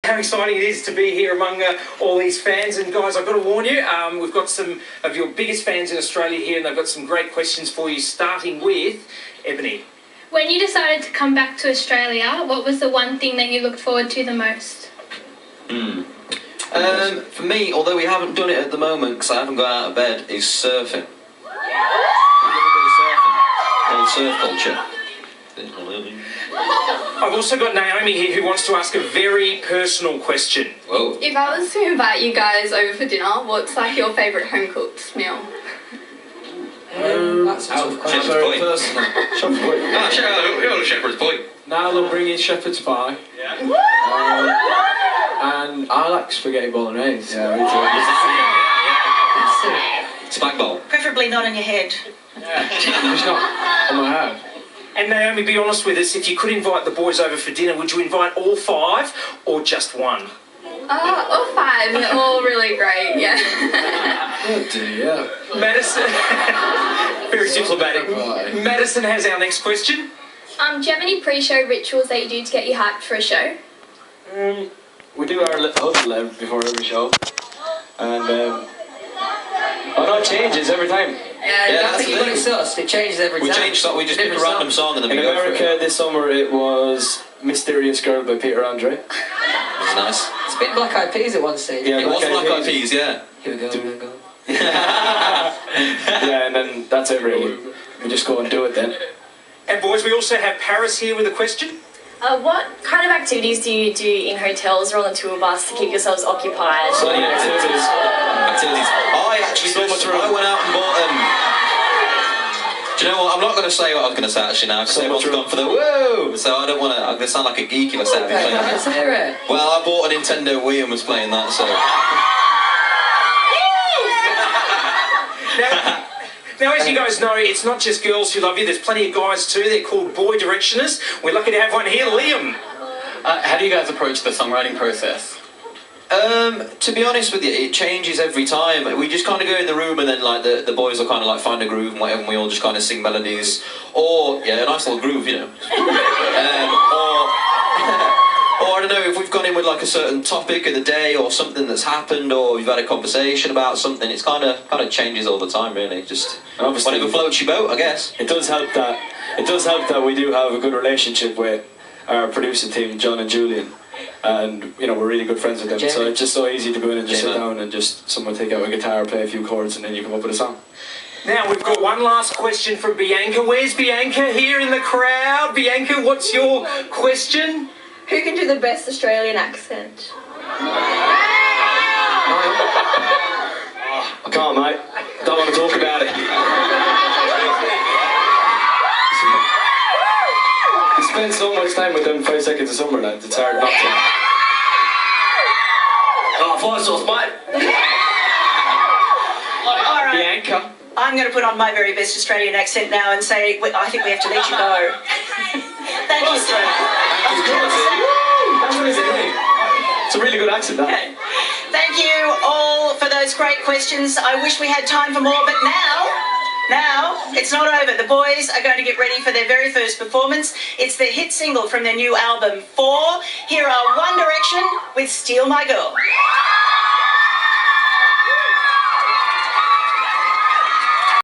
How exciting it is to be here among all these fans. And guys, I've got to warn you, we've got some of your biggest fans in Australia here, and they've got some great questions for you, starting with Ebony. When you decided to come back to Australia, what was the one thing that you looked forward to the most? For me, although we haven't done it at the moment because I haven't got out of bed, is surfing. Old surf culture. I've also got Naomi here who wants to ask a very personal question. Whoa. If I was to invite you guys over for dinner, what's like your favourite home-cooked meal? That's Shepherd's Pie. personal. Shepherd's Pie. Shepherd's Pie. Now they'll bring in shepherd's pie. Yeah. And I like spaghetti bolognese. Yeah, me too. Spag bowl. Preferably not on your head. It's not on my head. And Naomi, be honest with us, if you could invite the boys over for dinner, would you invite all 5 or just one? All 5. They're all really great, yeah. Oh dear. Madison, very diplomatic. Right. Madison has our next question. Do you have any pre-show rituals that you do to get you hyped for a show? We do our little huddle before every show. And it changes every time. Yeah, that's the But thing. it's us, it changes every We time. change we just pick a random song and then In we go for America it. this summer it was Mysterious Girl by Peter Andre. It's nice. It's a bit Black Eyed Peas at one stage. Yeah, It was Black Eyed Peas, yeah. Here we go, here we go. Yeah, and then that's it really. We just go and do it then. And boys, we also have Paris here with a question. What kind of activities do you do in hotels or on the tour bus to keep yourselves occupied? So yeah, activities. I actually I went out and bought do you know what? I'm not going to say what I was going to say actually now because everyone's gone for the whoa. So I don't want to. I'm going to sound like a geek if I say I've been playing Let's that. hear it. Well, I bought a Nintendo Wii and was playing that. So. Now, as you guys know, it's not just girls who love you. There's plenty of guys too. They're called boy directioners. We're lucky to have one here, Liam. How do you guys approach the songwriting process? To be honest with you, it changes every time. We just kind of go in the room and then like the boys will kind of like find a groove and whatever, and we all just kind of sing melodies. Or, yeah, a nice little groove, you know. Or I don't know, if we've gone in with like a certain topic of the day or something that's happened or we've had a conversation about something, it's kind of changes all the time really. Just whatever floats your boat, I guess. It does help that we do have a good relationship with our producing team, John and Julian. And you know, we're really good friends with them, so it's just so easy to go in and just sit down and just someone take out a guitar, play a few chords, and then you come up with a song. Now we've got one last question from Bianca. Where's Bianca? Here in the crowd. Bianca, what's your question? Who can do the best Australian accent? I can't, mate. Don't want to talk about it. You spend so much time with them 5 seconds of summer, lads. It's hard not to. Oh, 5 sauce, mate. All right. Bianca. I'm going to put on my very best Australian accent now and say, I think we have to let you go. Thank you, sir. It's a really good accent, that. Okay. Thank you all for those great questions. I wish we had time for more, but now, it's not over. The boys are going to get ready for their very first performance. It's the hit single from their new album, 4. Here are One Direction with Steal My Girl.